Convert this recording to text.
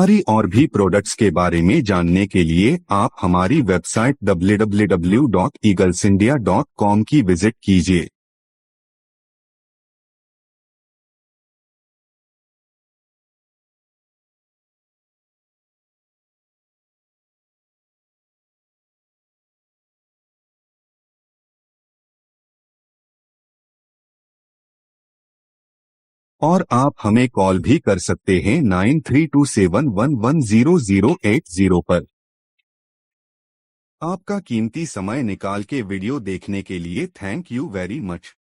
हमारी और भी प्रोडक्ट्स के बारे में जानने के लिए आप हमारी वेबसाइट www.eaglesindia.com की विजिट कीजिए। और आप हमें कॉल भी कर सकते हैं 9327110080 पर। आपका कीमती समय निकाल के वीडियो देखने के लिए थैंक यू वेरी मच।